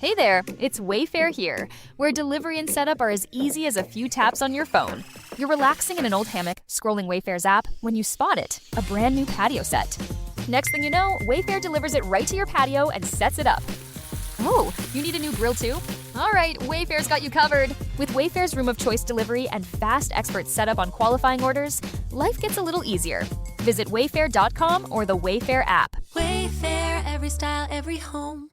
Hey there, it's Wayfair here, where delivery and setup are as easy as a few taps on your phone. You're relaxing in an old hammock, scrolling Wayfair's app, when you spot it, a brand new patio set. Next thing you know, Wayfair delivers it right to your patio and sets it up. Oh, you need a new grill too? All right, Wayfair's got you covered. With Wayfair's Room of Choice delivery and fast expert setup on qualifying orders, life gets a little easier. Visit wayfair.com or the Wayfair app. Wayfair, every style, every home.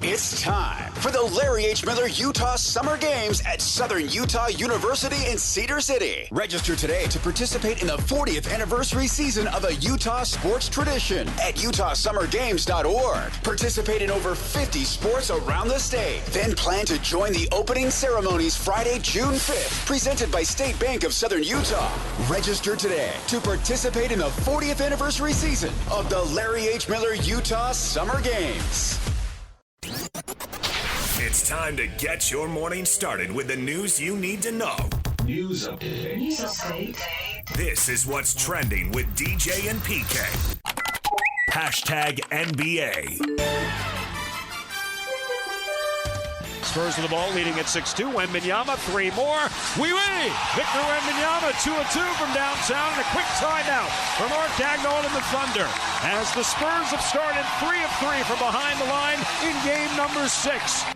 It's time for the Larry H. Miller Utah Summer Games at Southern Utah University in Cedar City. Register today to participate in the 40th anniversary season of a Utah sports tradition at utahsummergames.org. Participate in over 50 sports around the state. Then plan to join the opening ceremonies Friday, June 5th, presented by State Bank of Southern Utah. Register today to participate in the 40th anniversary season of the Larry H. Miller Utah Summer Games. It's time to get your morning started with the news you need to know. News update. This is what's trending with DJ and PK. Hashtag NBA. Spurs with the ball, leading at 6-2. Wembanyama, three more. Oui! Victor Wembanyama, 2 of 2 from downtown, and a quick timeout for Mark Dagnall and the Thunder. As the Spurs have started 3 of 3 from behind the line in game number 6.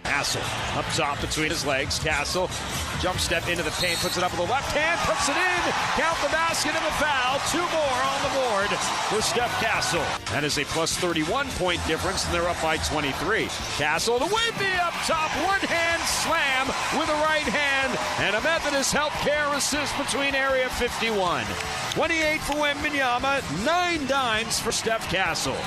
Castle up top between his legs. Castle jump step into the paint, puts it up with the left hand, puts it in. Count the basket and the foul. 2 more on the board for Steph Castle. That is a plus 31 point difference, and they're up by 23. Castle to Wemby up top. One hand slam with the right hand, and a Methodist Healthcare assist between area 51. 28 for Wembanyama, 9 dimes for Steph Castle.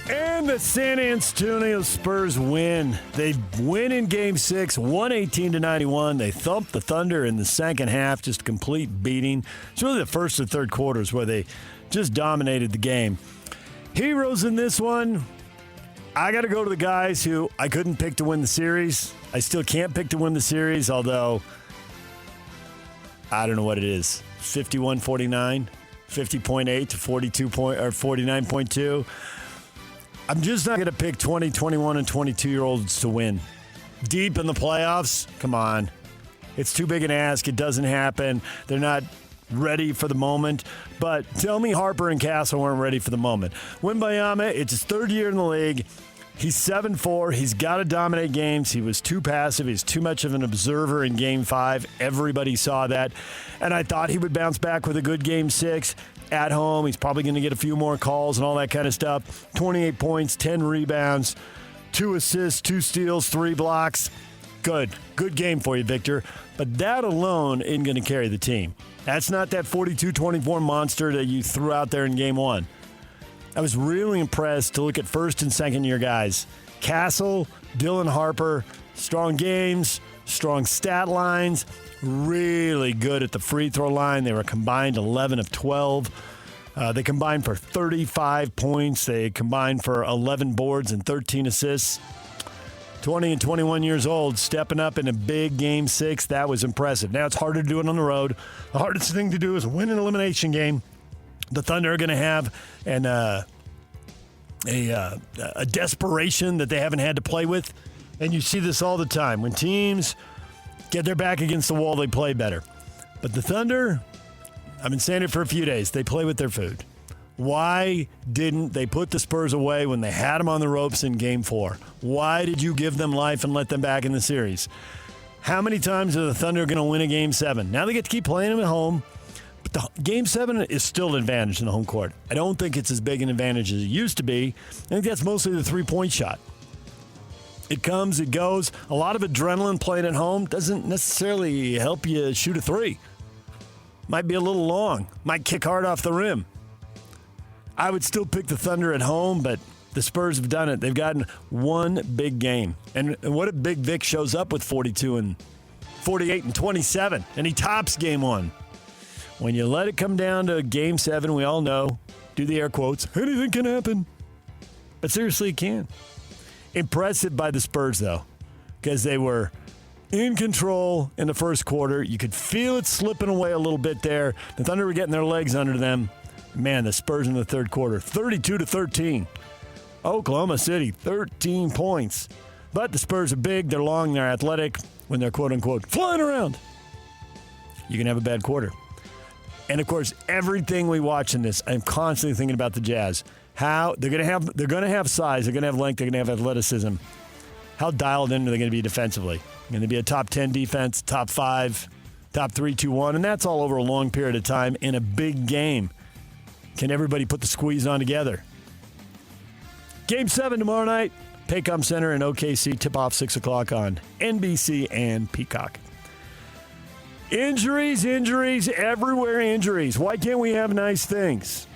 And the San Antonio Spurs win. They win in Game 6, 118-91. They thumped the Thunder in the second half, just a complete beating. It's really the first and third quarters where they just dominated the game. Heroes in this one, I got to go to the guys who I couldn't pick to win the series. I still can't pick to win the series, although I don't know what it is. 51-49, 50.8 to 49.2. I'm just not going to pick 20, 21, and 22-year-olds to win. Deep in the playoffs? Come on. It's too big an ask. It doesn't happen. They're not ready for the moment. But tell me Harper and Castle weren't ready for the moment. Wembanyama, it's his third year in the league. He's 7-4. He's got to dominate games. He was too passive. He's too much of an observer in Game 5. Everybody saw that. And I thought he would bounce back with a good Game 6. At home, he's probably going to get a few more calls and all that kind of stuff. 28 points, 10 rebounds, 2 assists, 2 steals, 3 blocks. Good game for you, Victor. But that alone isn't going to carry the team. That's not that 42-24 monster that you threw out there in Game 1. I was really impressed to look at first and second year guys. Castle, Dylan Harper, strong games, strong stat lines, really good at the free throw line. They were combined 11 of 12. They combined for 35 points. They combined for 11 boards and 13 assists. 20 and 21 years old, stepping up in a big Game 6. That was impressive. Now it's harder to do it on the road. The hardest thing to do is win an elimination game. The Thunder are going to have a desperation that they haven't had to play with. And you see this all the time. When teams get their back against the wall, they play better. But the Thunder, I've been saying it for a few days, they play with their food. Why didn't they put the Spurs away when they had them on the ropes in Game 4? Why did you give them life and let them back in the series? How many times are the Thunder going to win a Game 7? Now they get to keep playing them at home. But the Game 7 is still an advantage in the home court. I don't think it's as big an advantage as it used to be. I think that's mostly the three-point shot. It comes, it goes. A lot of adrenaline playing at home doesn't necessarily help you shoot a three. Might be a little long. Might kick hard off the rim. I would still pick the Thunder at home, but the Spurs have done it. They've gotten one big game. And what if Big Vic shows up with 42 and 48 and 27, and he tops Game 1? When you let it come down to Game 7, we all know, do the air quotes, anything can happen. But seriously, it can. Impressive by the Spurs, though, because they were in control in the first quarter. You could feel it slipping away a little bit there. The Thunder were getting their legs under them. Man, the Spurs in the third quarter, 32-13, Oklahoma City, 13 points. But the Spurs are big, they're long, they're athletic. When they're quote-unquote flying around, you can have a bad quarter. And, of course, everything we watch in this, I'm constantly thinking about the Jazz. How they're going to have size, they're going to have length, they're going to have athleticism. How dialed in are they going to be defensively? Going to be a top 10 defense, top 5, top 3, 2, 1, and that's all over a long period of time in a big game. Can everybody put the squeeze on together? Game 7 tomorrow night, Paycom Center in OKC, tip-off 6 o'clock on NBC and Peacock. Injuries, everywhere injuries. Why can't we have nice things?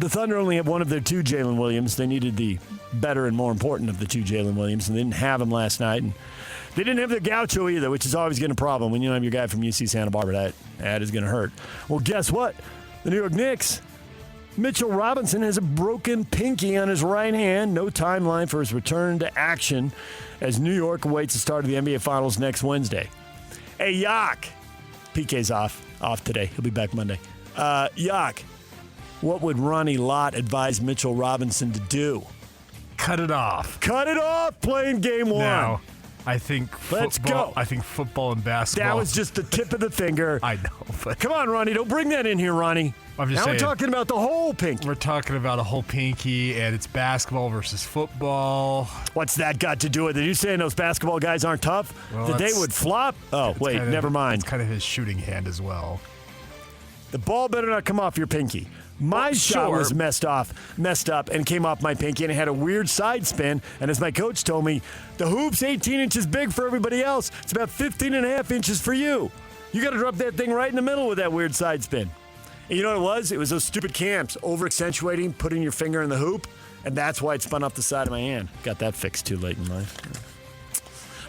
The Thunder only have one of their 2 Jalen Williams. They needed the better and more important of the 2 Jalen Williams, and they didn't have him last night. And they didn't have the Gaucho either, which is always getting a problem. When you don't have your guy from UC Santa Barbara, that is going to hurt. Well, guess what? The New York Knicks, Mitchell Robinson has a broken pinky on his right hand. No timeline for his return to action as New York awaits the start of the NBA Finals next Wednesday. Hey, Yak. PK's off today. He'll be back Monday. Yak, what would Ronnie Lott advise Mitchell Robinson to do? Cut it off. Cut it off playing game 1. Now, I think Let's go. I think football and basketball. That was just the tip of the finger. I know, but come on, Ronnie. Don't bring that in here, Ronnie. I'm just now saying, we're talking about the whole pinky. We're talking about a whole pinky, and it's basketball versus football. What's that got to do with it? Are you saying those basketball guys aren't tough? Well, that they would flop? Oh, wait, never mind. It's kind of his shooting hand as well. The ball better not come off your pinky. My shot was messed up, and came off my pinky, and it had a weird side spin. And as my coach told me, the hoop's 18 inches big for everybody else. It's about 15 and a half inches for you. You got to drop that thing right in the middle with that weird side spin. And you know what it was? It was those stupid cams, over-accentuating, putting your finger in the hoop, and that's why it spun off the side of my hand. Got that fixed too late in life.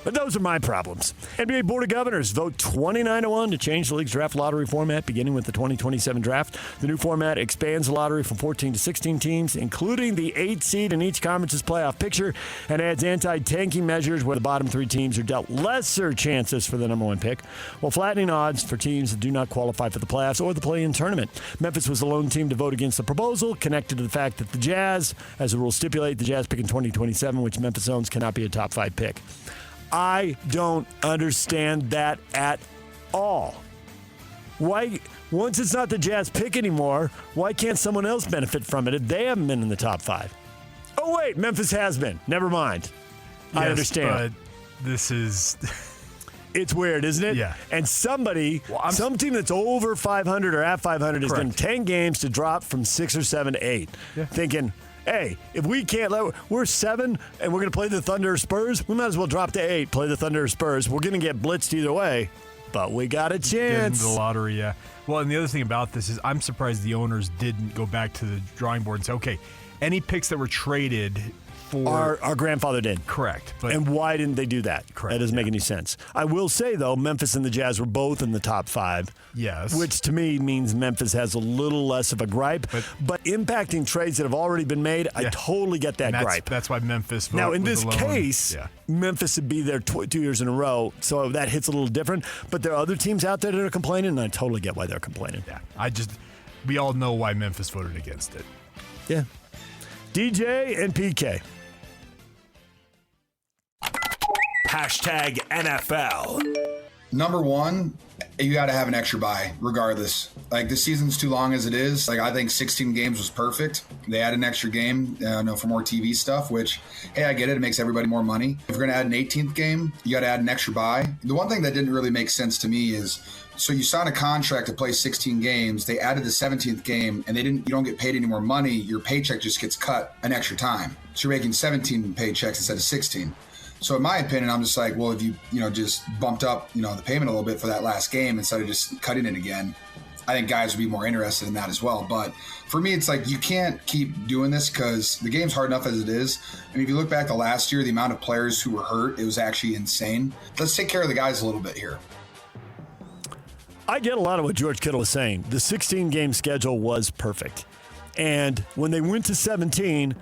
But those are my problems. NBA Board of Governors vote 29-1 to change the league's draft lottery format, beginning with the 2027 draft. The new format expands the lottery from 14 to 16 teams, including the 8 seed in each conference's playoff picture, and adds anti-tanking measures where the bottom 3 teams are dealt lesser chances for the number 1 pick, while flattening odds for teams that do not qualify for the playoffs or the play-in tournament. Memphis was the lone team to vote against the proposal, connected to the fact that the Jazz, as the rules stipulate, the Jazz pick in 2027, which Memphis owns, cannot be a top 5 pick. I don't understand that at all. Why, once it's not the Jazz pick anymore, why can't someone else benefit from it if they haven't been in the top 5? Oh, wait, Memphis has been. Never mind. Yes, I understand. But this is... It's weird, isn't it? Yeah. And some team that's over 500 or at 500 is getting 10 games to drop from 6 or 7 to 8. Yeah. Thinking, hey, if we can't, we're 7 and we're going to play the Thunder or Spurs, we might as well drop to 8, play the Thunder or Spurs. We're going to get blitzed either way, but we got a chance. Get into the lottery, yeah. Well, and the other thing about this is I'm surprised the owners didn't go back to the drawing board and say, okay, any picks that were traded for... Our grandfather did. Correct. But and why didn't they do that? Correct. That doesn't make any sense. I will say, though, Memphis and the Jazz were both in the top 5. Yes. Which to me means Memphis has a little less of a gripe. But impacting trades that have already been made, I totally get that gripe. That's why Memphis Now, in this case, Memphis would be there 2 years in a row, so that hits a little different. But there are other teams out there that are complaining, and I totally get why they're complaining. Yeah. We all know why Memphis voted against it. Yeah. DJ and PK. Hashtag NFL. Number 1, you got to have an extra bye, regardless. Like, this season's too long as it is. Like, I think 16 games was perfect. They add an extra game, for more TV stuff, which, hey, I get it. It makes everybody more money. If you're going to add an 18th game, you got to add an extra bye. The one thing that didn't really make sense to me is, so you sign a contract to play 16 games. They added the 17th game, and you don't get paid any more money. Your paycheck just gets cut an extra time. So you're making 17 paychecks instead of 16. So in my opinion, I'm just like, well, if you just bumped up, the payment a little bit for that last game instead of just cutting it again, I think guys would be more interested in that as well. But for me, it's like, you can't keep doing this because the game's hard enough as it is. I mean, if you look back to last year, the amount of players who were hurt, it was actually insane. Let's take care of the guys a little bit here. I get a lot of what George Kittle was saying. The 16-game schedule was perfect. And when they went to 17,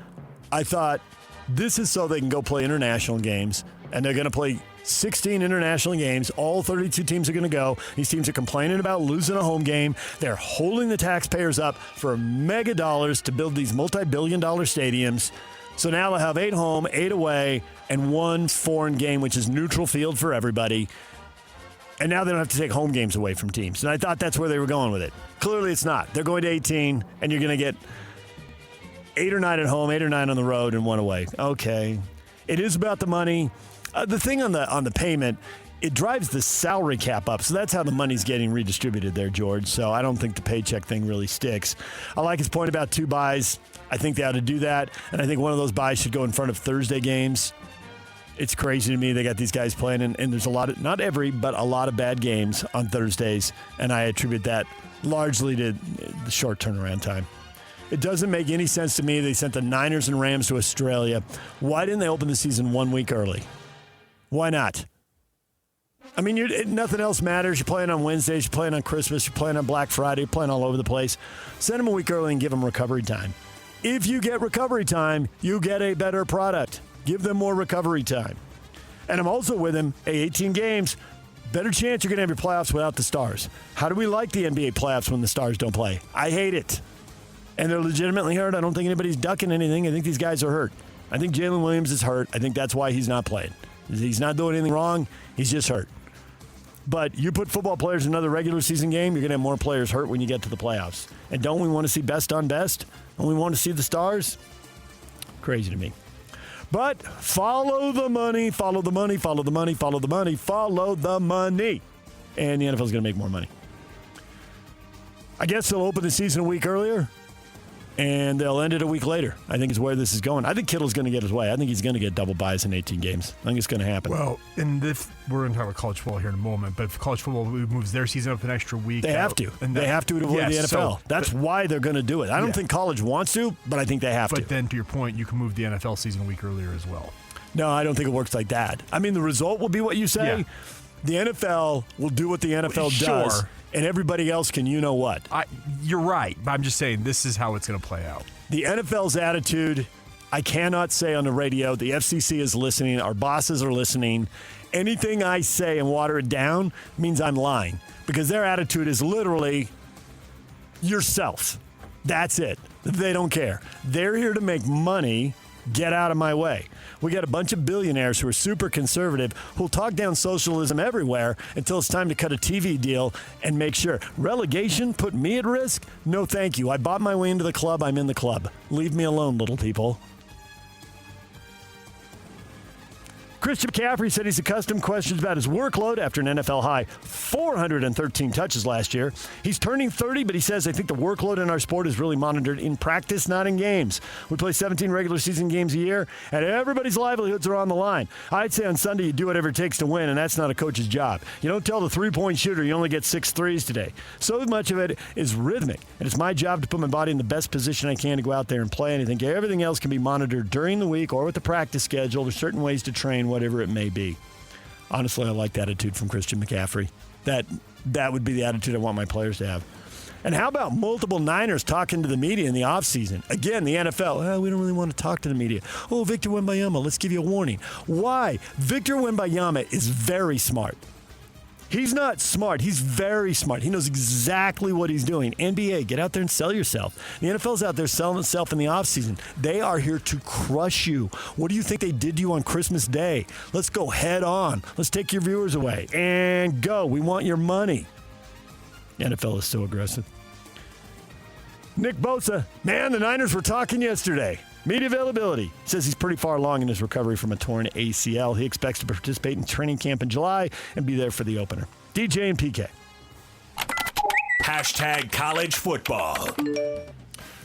I thought, this is so they can go play international games, and they're going to play 16 international games. All 32 teams are going to go. These teams are complaining about losing a home game. They're holding the taxpayers up for mega dollars to build these multi-billion-dollar stadiums. So now they'll have 8 home, 8 away, and 1 foreign game, which is neutral field for everybody. And now they don't have to take home games away from teams. And I thought that's where they were going with it. Clearly it's not. They're going to 18, and you're going to get 8 or 9 at home, 8 or 9 on the road, and 1 away. Okay. It is about the money. The thing on the payment, it drives the salary cap up. So that's how the money's getting redistributed there, George. So I don't think the paycheck thing really sticks. I like his point about 2 buys. I think they ought to do that. And I think one of those buys should go in front of Thursday games. It's crazy to me. They got these guys playing, and there's a lot of, not every, but a lot of bad games on Thursdays. And I attribute that largely to the short turnaround time. It doesn't make any sense to me. They sent the Niners and Rams to Australia. Why didn't they open the season 1 week early? Why not? I mean, nothing else matters. You're playing on Wednesdays, you're playing on Christmas, you're playing on Black Friday, you're playing all over the place. Send them a week early and give them recovery time. If you get recovery time, you get a better product. Give them more recovery time. And I'm also with him, 18 games, better chance you're going to have your playoffs without the stars. How do we like the NBA playoffs when the stars don't play? I hate it. And they're legitimately hurt. I don't think anybody's ducking anything. I think these guys are hurt. I think Jalen Williams is hurt. I think that's why he's not playing. He's not doing anything wrong. He's just hurt. But you put football players in another regular season game, you're going to have more players hurt when you get to the playoffs. And don't we want to see best on best? Don't we want to see the stars? Crazy to me. But follow the money, follow the money, follow the money, follow the money, follow the money. And the NFL's going to make more money. I guess they'll open the season a week earlier, and they'll end it a week later. I think is where this is going. I think Kittle's going to get his way. I think he's going to get double buys in 18 games. I think it's going to happen. Well, and if we're going to talk about college football here in a moment, but if college football moves their season up an extra week, they have to. They have to avoid the NFL. So, that's why they're going to do it. I don't think college wants to, but I think they have to. But then, to your point, you can move the NFL season a week earlier as well. No, I don't think it works like that. I mean, the result will be what you say. Yeah. The NFL will do what the NFL does, and everybody else can you know what. You're right, but I'm just saying this is how it's going to play out. The NFL's attitude, I cannot say on the radio. The FCC is listening. Our bosses are listening. Anything I say and water it down means I'm lying, because their attitude is literally yourself. That's it. They don't care. They're here to make money. Get out of my way. We got a bunch of billionaires who are super conservative who'll talk down socialism everywhere until it's time to cut a TV deal and make sure. Relegation put me at risk? No, thank you. I bought my way into the club. I'm in the club. Leave me alone, little people. Christian McCaffrey said he's accustomed to questions about his workload after an NFL high 413 touches last year. He's turning 30, but he says, I think the workload in our sport is really monitored in practice, not in games. We play 17 regular season games a year, and everybody's livelihoods are on the line. I'd say on Sunday you do whatever it takes to win, and that's not a coach's job. You don't tell the three-point shooter you only get 6 threes today. So much of it is rhythmic, and it's my job to put my body in the best position I can to go out there and play, and I think everything else can be monitored during the week or with the practice schedule. There's certain ways to train, whatever it may be. Honestly, I like the attitude from Christian McCaffrey. That would be the attitude I want my players to have. And how about multiple Niners talking to the media in the offseason? Again, the NFL, we don't really want to talk to the media. Oh, Victor Wembanyama, let's give you a warning. Why? Victor Wembanyama is very smart. He's not smart. He's very smart. He knows exactly what he's doing. NBA, get out there and sell yourself. The NFL's out there selling itself in the offseason. They are here to crush you. What do you think they did to you on Christmas Day? Let's go head on. Let's take your viewers away. And go. We want your money. The NFL is so aggressive. Nick Bosa. Man, the Niners were talking yesterday. Media availability. Says he's pretty far along in his recovery from a torn ACL. He expects to participate in training camp in July and be there for the opener. DJ and PK. Hashtag college football.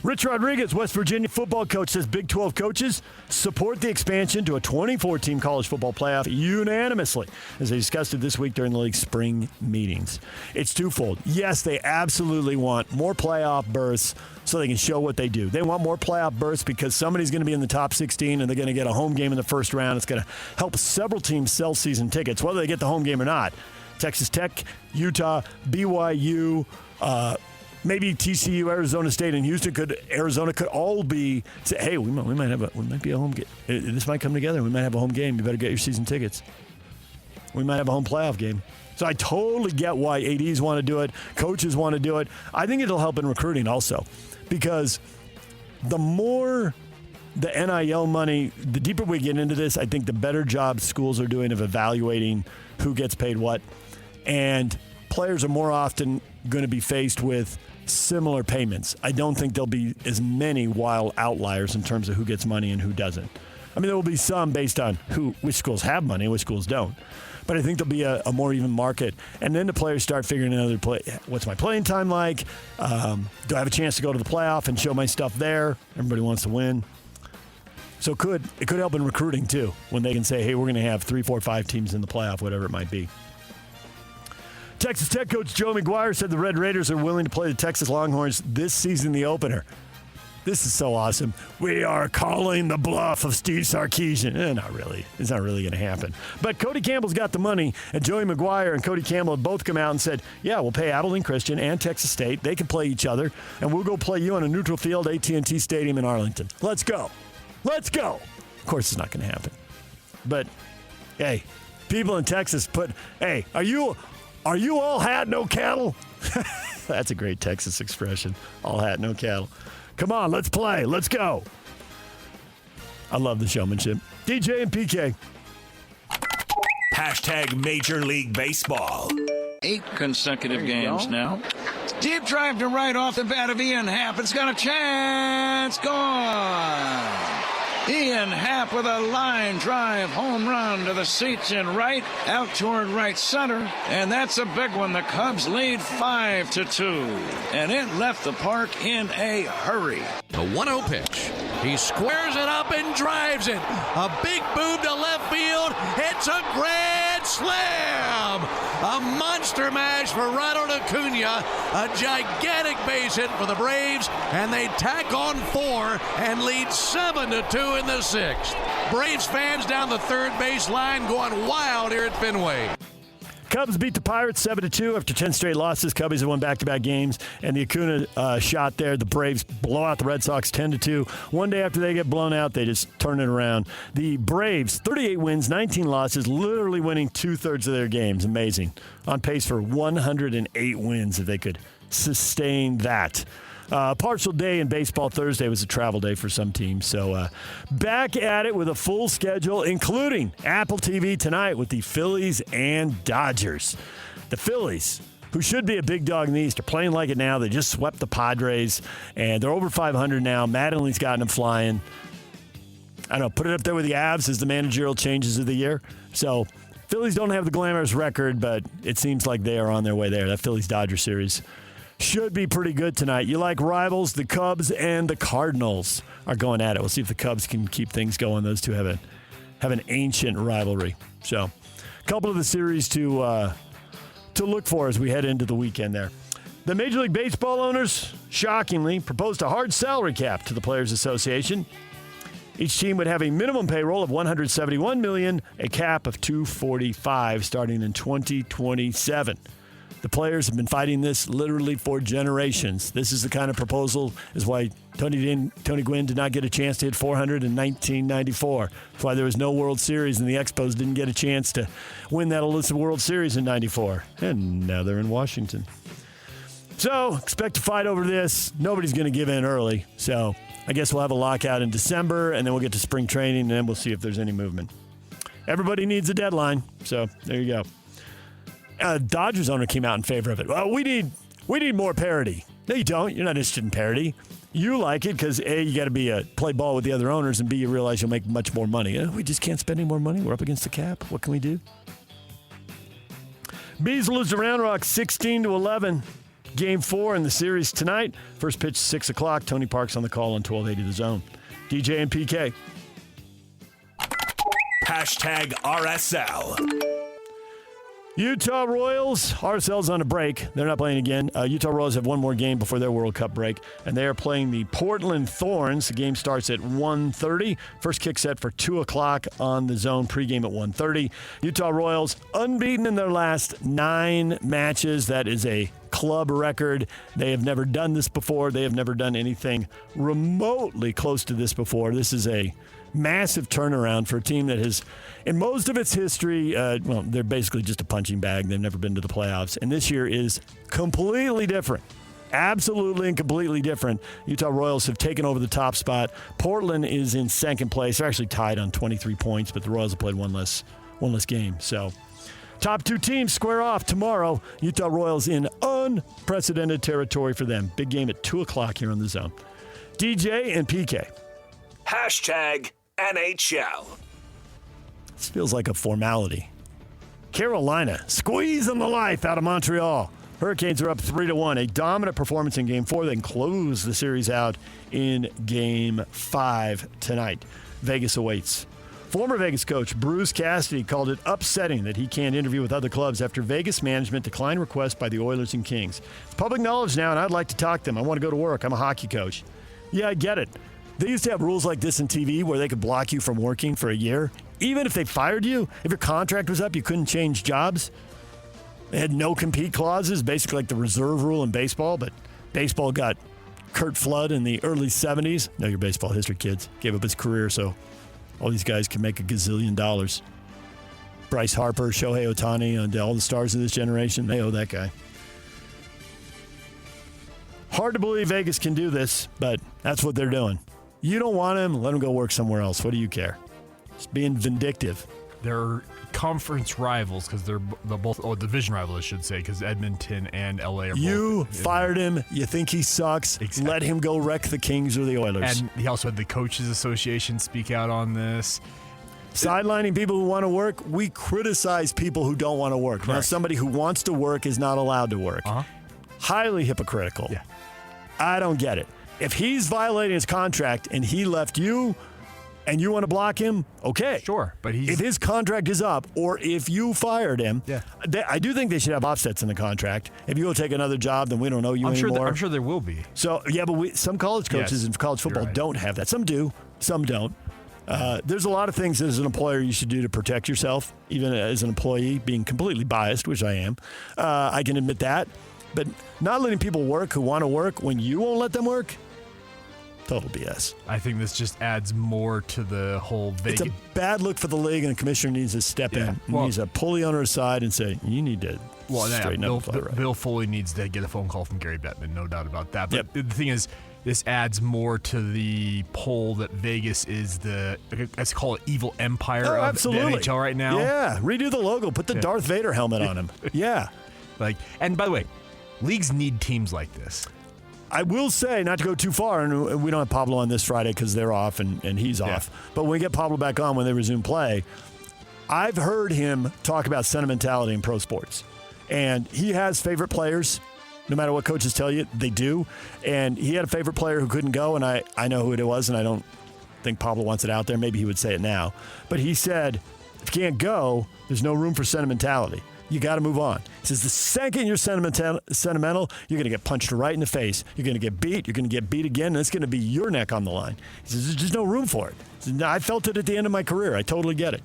Rich Rodriguez, West Virginia football coach, says Big 12 coaches support the expansion to a 24-team college football playoff unanimously, as they discussed it this week during the league's spring meetings. It's twofold. Yes, they absolutely want more playoff berths so they can show what they do. They want more playoff berths because somebody's going to be in the top 16 and they're going to get a home game in the first round. It's going to help several teams sell season tickets, whether they get the home game or not. Texas Tech, Utah, BYU, maybe TCU, Arizona State, and Arizona could all be say, hey, we might be a home game. This might come together. We might have a home game. You better get your season tickets. We might have a home playoff game. So I totally get why ADs want to do it, coaches want to do it. I think it'll help in recruiting also, because the more the NIL money, the deeper we get into this, I think the better job schools are doing of evaluating who gets paid what. And players are more often going to be faced with similar payments. I don't think there'll be as many wild outliers in terms of who gets money and who doesn't. I mean, there will be some based on which schools have money and which schools don't. But I think there'll be a more even market. And then the players start figuring out what's my playing time like? Do I have a chance to go to the playoff and show my stuff there? Everybody wants to win. So it could help in recruiting, too, when they can say, hey, we're going to have 3, 4, 5 teams in the playoff, whatever it might be. Texas Tech coach Joe McGuire said the Red Raiders are willing to play the Texas Longhorns this season, the opener. This is so awesome. We are calling the bluff of Steve Sarkisian. Not really. It's not really going to happen. But Cody Campbell's got the money, and Joey McGuire and Cody Campbell have both come out and said, yeah, we'll pay Abilene Christian and Texas State. They can play each other, and we'll go play you on a neutral field, AT&T Stadium in Arlington. Let's go. Let's go. Of course, it's not going to happen. But, hey, people in Texas hey, are you all hat, no cattle? That's a great Texas expression. All hat, no cattle. Come on, let's play. Let's go. I love the showmanship. DJ and PK. Hashtag Major League Baseball. 8 consecutive games now. Deep drive to right off the bat of Ian Happ. It's got a chance. Gone. Ian Happ with a line drive home run to the seats in right, out toward right center, and that's a big one. The Cubs lead 5-2, and it left the park in a hurry. The 1-0 pitch. He squares it up and drives it. A big boom to left field. It's a grand slam. A monster mash for Ronald Acuna. A gigantic base hit for the Braves, and they tack on 4 and lead 7-2 in the 6th. Braves fans down the third base line going wild here at Fenway. Cubs beat the Pirates 7-2 after 10 straight losses. Cubbies have won back-to-back games, and the Acuna shot there. The Braves blow out the Red Sox 10-2. One day after they get blown out, they just turn it around. The Braves, 38 wins, 19 losses, literally winning 2/3 of their games. Amazing. On pace for 108 wins if they could sustain that. Partial day in baseball. Thursday was a travel day for some teams. So back at it with a full schedule, including Apple TV tonight with the Phillies and Dodgers. The Phillies, who should be a big dog in the East, are playing like it now. They just swept the Padres, and they're over 500 now. Mattingly's gotten them flying. I don't know, put it up there with the Avs as the managerial changes of the year. So Phillies don't have the glamorous record, but it seems like they are on their way there. That Phillies-Dodgers series should be pretty good tonight. You like rivals, the Cubs and the Cardinals are going at it. We'll see if the Cubs can keep things going. Those two have an ancient rivalry. So a couple of the series to look for as we head into the weekend there. The Major League Baseball owners, shockingly, proposed a hard salary cap to the Players Association. Each team would have a minimum payroll of $171 million, a cap of $245 starting in 2027. The players have been fighting this literally for generations. This is the kind of proposal is why Tony Gwynn did not get a chance to hit 400 in 1994. That's why there was no World Series and the Expos didn't get a chance to win that elusive World Series in 94. And now they're in Washington. So expect to fight over this. Nobody's going to give in early. So I guess we'll have a lockout in December, and then we'll get to spring training, and then we'll see if there's any movement. Everybody needs a deadline. So there you go. Dodgers owner came out in favor of it. Well, we need more parity. No, you don't. You're not interested in parity. You like it because A, you got to play ball with the other owners, and B, you realize you'll make much more money. We just can't spend any more money. We're up against the cap. What can we do? Bees lose to Round Rock 16-11. Game 4 in the series tonight. First pitch 6 o'clock. Tony Park's on the call on 1280 The Zone. DJ and PK. Hashtag RSL. Utah Royals, RSL's on a break. They're not playing again. Utah Royals have one more game before their World Cup break, and they are playing the Portland Thorns. The game starts at 1:30. First kick set for 2 o'clock on The Zone. Pregame at 1:30. Utah Royals unbeaten in their last 9 matches. That is a club record. They have never done this before. They have never done anything remotely close to this before. This is a massive turnaround for a team that has, in most of its history, they're basically just a punching bag. They've never been to the playoffs. And this year is completely different. absolutely and completely different. Utah Royals have taken over the top spot. Portland is in second place. They're actually tied on 23 points, but the Royals have played one less game. So top two teams square off tomorrow. Utah Royals in unprecedented territory for them. Big game at 2 o'clock here on The Zone. DJ and PK. #NHL. This feels like a formality. Carolina squeezing the life out of Montreal. Hurricanes are up 3-1. A dominant performance in Game 4. They can close the series out in Game 5 tonight. Vegas awaits. Former Vegas coach Bruce Cassidy called it upsetting that he can't interview with other clubs after Vegas management declined requests by the Oilers and Kings. It's public knowledge now, and I'd like to talk to them. I want to go to work. I'm a hockey coach. Yeah, I get it. They used to have rules like this in TV where they could block you from working for a year. Even if they fired you, if your contract was up, you couldn't change jobs. They had no compete clauses, basically like the reserve rule in baseball, but baseball got Curt Flood in the early 70s. Know your baseball history, kids. Gave up his career so all these guys can make $1 gazillion. Bryce Harper, Shohei Ohtani, and all the stars of this generation, they owe that guy. Hard to believe Vegas can do this, but that's what they're doing. You don't want him, let him go work somewhere else. What do you care? Just being vindictive. They're conference rivals because they're both division rivals, I should say, because Edmonton and LA are You both. Fired him. You think he sucks. Exactly. Let him go wreck the Kings or the Oilers. And he also had the Coaches Association speak out on this. Sidelining people who want to work, we criticize people who don't want to work. Correct. Now, somebody who wants to work is not allowed to work. Highly hypocritical. Yeah. I don't get it. If he's violating his contract and he left you and you want to block him, okay. Sure, but if his contract is up or if you fired him, I do think they should have offsets in the contract. If you go take another job, then we don't owe you anymore. I'm sure there will be. So, yeah, but some college coaches in college football don't have that. Some do, some don't. There's a lot of things as an employer you should do to protect yourself, even as an employee, being completely biased, which I am. I can admit that. But not letting people work who want to work when you won't let them work, total BS. I think this just adds more to the whole Vegas. It's a bad look for the league, and the commissioner needs to step in. He needs to pull the owner aside and say, you need to straighten up. Bill Foley needs to get a phone call from Gary Bettman, no doubt about that. But the thing is, this adds more to the poll that Vegas is let's call it evil empire of the NHL right now. Yeah, redo the logo. Put the Darth Vader helmet on him. Yeah. And by the way, leagues need teams like this. I will say, not to go too far, and we don't have Pablo on this Friday because they're off and he's off. But when we get Pablo back on when they resume play, I've heard him talk about sentimentality in pro sports. And he has favorite players. No matter what coaches tell you, they do. And he had a favorite player who couldn't go, and I know who it was, and I don't think Pablo wants it out there. Maybe he would say it now. But he said, if you can't go, there's no room for sentimentality. You got to move on. He says the second you're sentimental, you're going to get punched right in the face. You're going to get beat. You're going to get beat again, and it's going to be your neck on the line. He says there's just no room for it. He says, I felt it at the end of my career. I totally get it.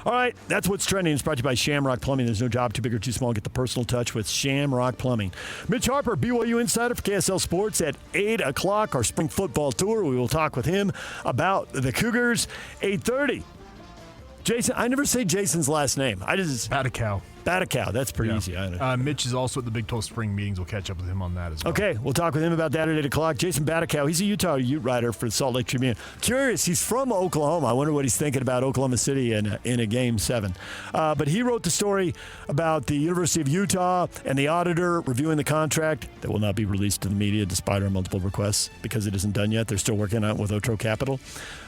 All right, that's what's trending. It's brought to you by Shamrock Plumbing. There's no job too big or too small. Get the personal touch with Shamrock Plumbing. Mitch Harper, BYU Insider for KSL Sports at 8 o'clock, our spring football tour. We will talk with him about the Cougars. 8:30. Jason, I never say Jason's last name. I just Batacow. That's pretty easy. Mitch is also at the Big 12 spring meetings. We'll catch up with him on that as well. Okay, we'll talk with him about that at 8 o'clock. Jason Batacow, he's a Utah Ute writer for the Salt Lake Tribune. Curious, he's from Oklahoma. I wonder what he's thinking about Oklahoma City in a Game 7. But he wrote the story about the University of Utah and the auditor reviewing the contract that will not be released to the media despite our multiple requests because it isn't done yet. They're still working on it with Otro Capital.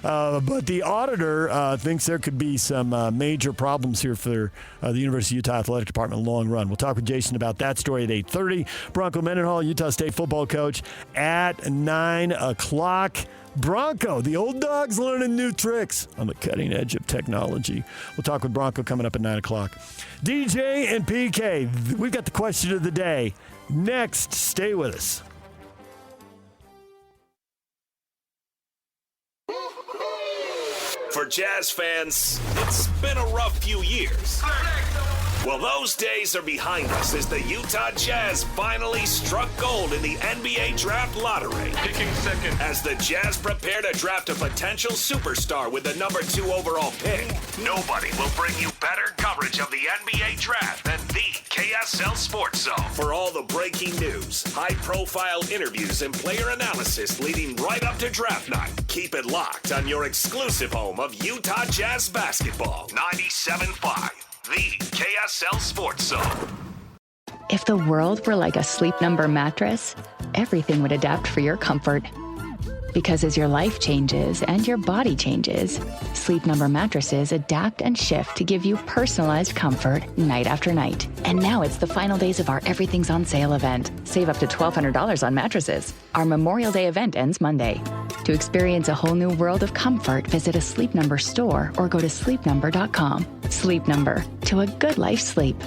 But the auditor thinks there could be some major problems here for the University of Utah Athletic Department long run. We'll talk with Jason about that story at 8:30. Bronco Mendenhall, Utah State football coach, at 9 o'clock. Bronco, the old dog's learning new tricks on the cutting edge of technology. We'll talk with Bronco coming up at 9 o'clock. DJ and PK, we've got the question of the day. Next, stay with us. For Jazz fans, it's been a rough few years. Well, those days are behind us as the Utah Jazz finally struck gold in the NBA Draft Lottery. Picking second. As the Jazz prepare to draft a potential superstar with the number 2 overall pick, nobody will bring you better coverage of the NBA Draft and the KSL Sports Zone. For all the breaking news, high-profile interviews, and player analysis leading right up to draft night, keep it locked on your exclusive home of Utah Jazz basketball. 97.5, the KSL Sports Zone. If the world were like a Sleep Number mattress, everything would adapt for your comfort. Because as your life changes and your body changes, Sleep Number mattresses adapt and shift to give you personalized comfort night after night. And now it's the final days of our Everything's on Sale event. Save up to $1,200 on mattresses. Our Memorial Day event ends Monday. To experience a whole new world of comfort, visit a Sleep Number store or go to sleepnumber.com. Sleep Number, to a good life sleep.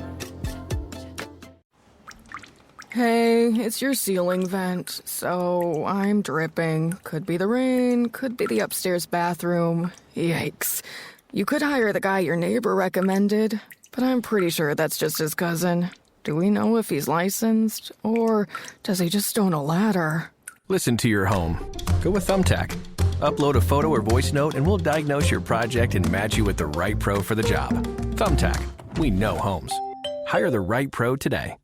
Hey, it's your ceiling vent, so I'm dripping. Could be the rain, could be the upstairs bathroom. Yikes. You could hire the guy your neighbor recommended, but I'm pretty sure that's just his cousin. Do we know if he's licensed, or does he just own a ladder? Listen to your home. Go with Thumbtack. Upload a photo or voice note and we'll diagnose your project and match you with the right pro for the job. Thumbtack. We know homes. Hire the right pro today.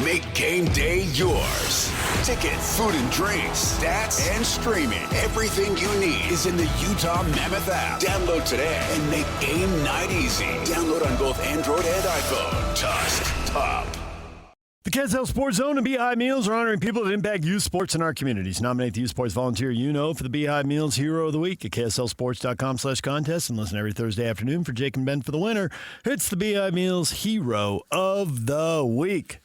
Make game day yours. Tickets, food and drinks, stats, and streaming. Everything you need is in the Utah Mammoth app. Download today and make game night easy. Download on both Android and iPhone. Just top. The KSL Sports Zone and Beehive Meals are honoring people that impact youth sports in our communities. Nominate the youth sports volunteer for the Beehive Meals Hero of the Week at KSLSports.com/contest and listen every Thursday afternoon for Jake and Ben for the winner. It's the Beehive Meals Hero of the Week.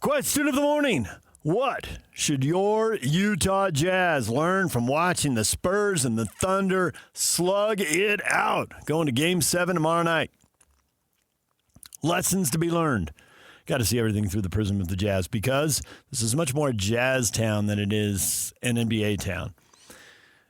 Question of the morning. What should your Utah Jazz learn from watching the Spurs and the Thunder slug it out going to Game 7 tomorrow night? Lessons to be learned. Got to see everything through the prism of the Jazz because this is much more Jazz town than it is an NBA town.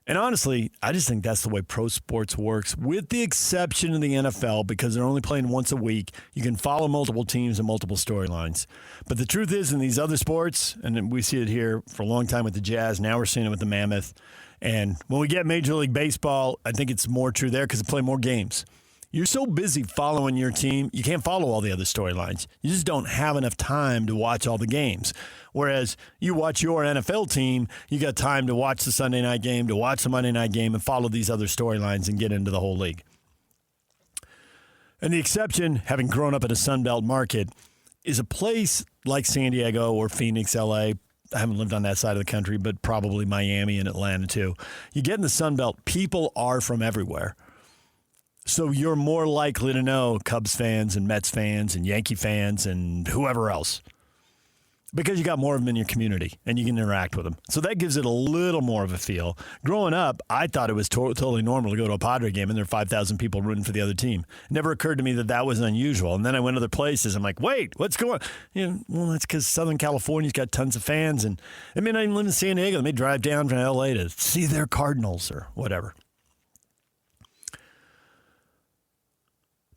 And honestly, I just think that's the way pro sports works, with the exception of the NFL, because they're only playing once a week. You can follow multiple teams and multiple storylines. But the truth is, in these other sports, and we see it here for a long time with the Jazz, now we're seeing it with the Mammoth. And when we get Major League Baseball, I think it's more true there because they play more games. You're so busy following your team, you can't follow all the other storylines. You just don't have enough time to watch all the games. Whereas you watch your NFL team, you got time to watch the Sunday night game, to watch the Monday night game, and follow these other storylines and get into the whole league. And the exception, having grown up in a Sunbelt market, is a place like San Diego or Phoenix, LA. I haven't lived on that side of the country, but probably Miami and Atlanta too. You get in the Sunbelt, people are from everywhere. So you're more likely to know Cubs fans and Mets fans and Yankee fans and whoever else because you got more of them in your community and you can interact with them. So that gives it a little more of a feel. Growing up, I thought it was totally normal to go to a Padre game and there are 5,000 people rooting for the other team. It never occurred to me that that was unusual. And then I went other places. I'm like, wait, what's going on? Well, that's because Southern California's got tons of fans. And they may not even live in San Diego. They may drive down from L.A. to see their Cardinals or whatever.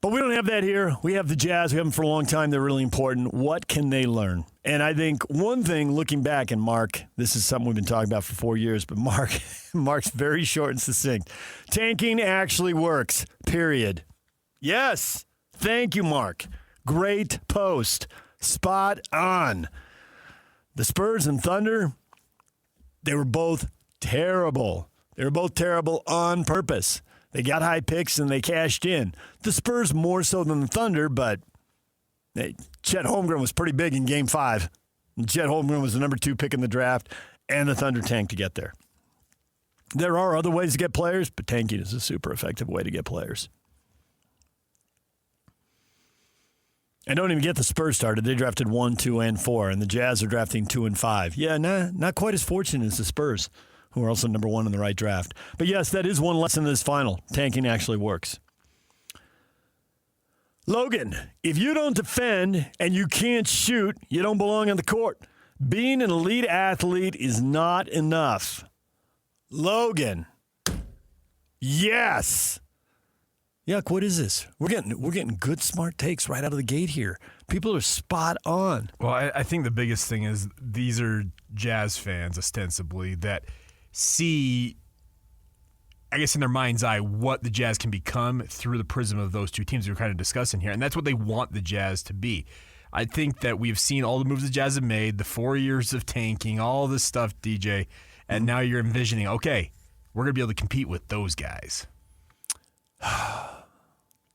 But we don't have that here. We have the Jazz. We have them for a long time. They're really important. What can they learn? And I think one thing, looking back, and Mark, this is something we've been talking about for 4 years, but Mark's very short and succinct. Tanking actually works, period. Yes. Thank you, Mark. Great post. Spot on. The Spurs and Thunder, they were both terrible. They were both terrible on purpose. They got high picks and they cashed in. The Spurs more so than the Thunder, but Chet Holmgren was pretty big in Game 5. And Chet Holmgren was the number 2 pick in the draft, and the Thunder tanked to get there. There are other ways to get players, but tanking is a super effective way to get players. And don't even get the Spurs started. They drafted 1, 2, and 4, and the Jazz are drafting 2 and 5. Yeah, not quite as fortunate as the Spurs, who are also number 1 in the right draft. But yes, that is one lesson in this final. Tanking actually works. Logan, if you don't defend and you can't shoot, you don't belong on the court. Being an elite athlete is not enough. Logan. Yes. Yuck, what is this? We're getting good, smart takes right out of the gate here. People are spot on. Well, I think the biggest thing is these are Jazz fans, ostensibly, that see I guess in their mind's eye, what the Jazz can become through the prism of those two teams we're kind of discussing here. And that's what they want the Jazz to be. I think that we've seen all the moves the Jazz have made, the 4 years of tanking, all this stuff, DJ, and now you're envisioning, okay, we're going to be able to compete with those guys.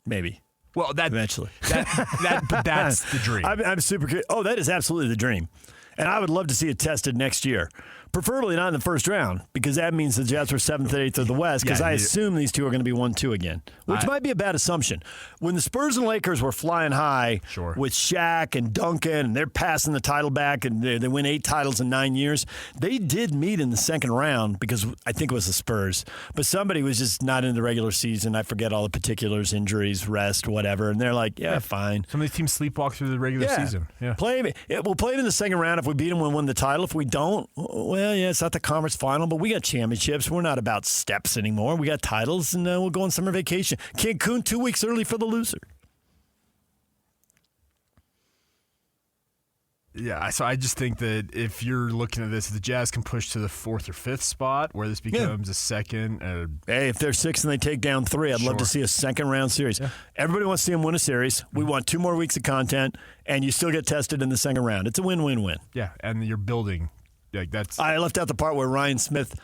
Maybe. Well, eventually. But that's the dream. I'm super curious. Oh, that is absolutely the dream. And I would love to see it tested next year. Preferably not in the first round, because that means the Jazz were 7th and 8th of the West, because I assume these two are going to be 1-2 again, which might be a bad assumption. When the Spurs and Lakers were flying high with Shaq and Duncan, and they're passing the title back, and they win 8 titles in 9 years, they did meet in the second round, because I think it was the Spurs. But somebody was just not in the regular season. I forget all the particulars, injuries, rest, whatever. And they're like, yeah, fine. Some of these teams sleepwalk through the regular season. Yeah. We'll play it in the second round. If we beat them, we'll win the title. If we don't, well, yeah, it's not the conference final, but we got championships. We're not about steps anymore. We got titles, and we'll go on summer vacation. Cancun 2 weeks early for the loser. Yeah, so I just think that if you're looking at this, the Jazz can push to the 4th or 5th spot, where this becomes a second. Hey, if they're 6th and they take down 3, I'd love to see a second-round series. Yeah. Everybody wants to see them win a series. We want 2 more weeks of content, and you still get tested in the second round. It's a win-win-win. Yeah, and you're building. Like that's. I left out the part where Ryan Smith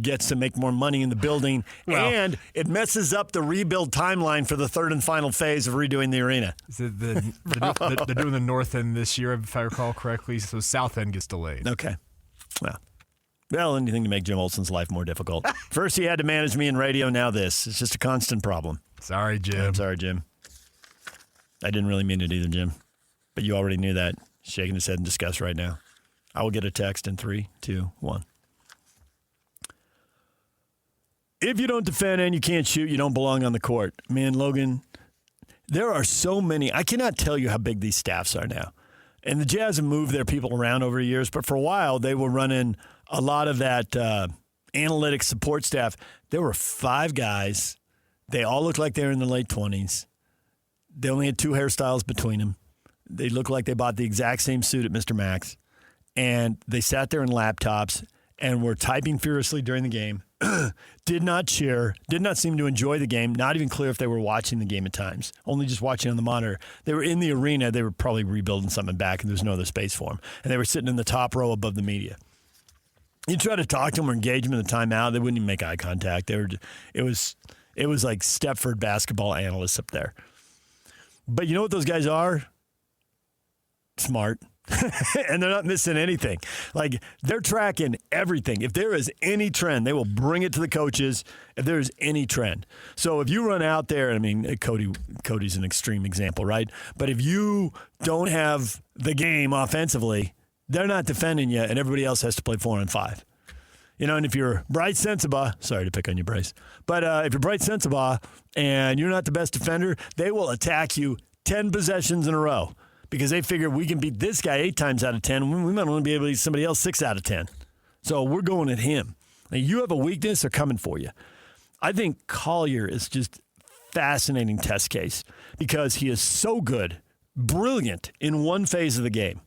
gets to make more money in the building, and it messes up the rebuild timeline for the third and final phase of redoing the arena. They're doing the north end this year, if I recall correctly, so south end gets delayed. Okay. Well, anything to make Jim Olsen's life more difficult. First he had to manage me in radio, now this. It's just a constant problem. Sorry, Jim. I'm sorry, Jim. I didn't really mean it either, Jim. But you already knew that. Shaking his head in disgust right now. I will get a text in 3, 2, 1. If you don't defend and you can't shoot, you don't belong on the court. Man, Logan, there are so many. I cannot tell you how big these staffs are now. And the Jazz have moved their people around over the years, but for a while they were running a lot of that analytics support staff. There were 5 guys. They all looked like they were in their late 20s. They only had 2 hairstyles between them. They looked like they bought the exact same suit at Mr. Max. And they sat there in laptops and were typing furiously during the game, did not cheer, did not seem to enjoy the game, not even clear if they were watching the game at times, only just watching on the monitor. They were in the arena. They were probably rebuilding something back, and there's no other space for them. And they were sitting in the top row above the media. You try to talk to them or engage them in the timeout, they wouldn't even make eye contact. It was like Stepford basketball analysts up there. But you know what those guys are? Smart. And they're not missing anything. Like, they're tracking everything. If there is any trend, they will bring it to the coaches if there is any trend. So if you run out there, I mean, Cody's an extreme example, right? But if you don't have the game offensively, they're not defending you, and everybody else has to play 4 on 5. You know, and if you're Bright Sensabaugh, sorry to pick on you, Bryce, but if you're Bright Sensabaugh and you're not the best defender, they will attack you 10 possessions in a row. Because they figure we can beat this guy 8 times out of 10. We might only be able to beat somebody else 6 out of 10. So we're going at him. Now, you have a weakness, they're coming for you. I think Collier is just fascinating test case because he is so good, brilliant in one phase of the game.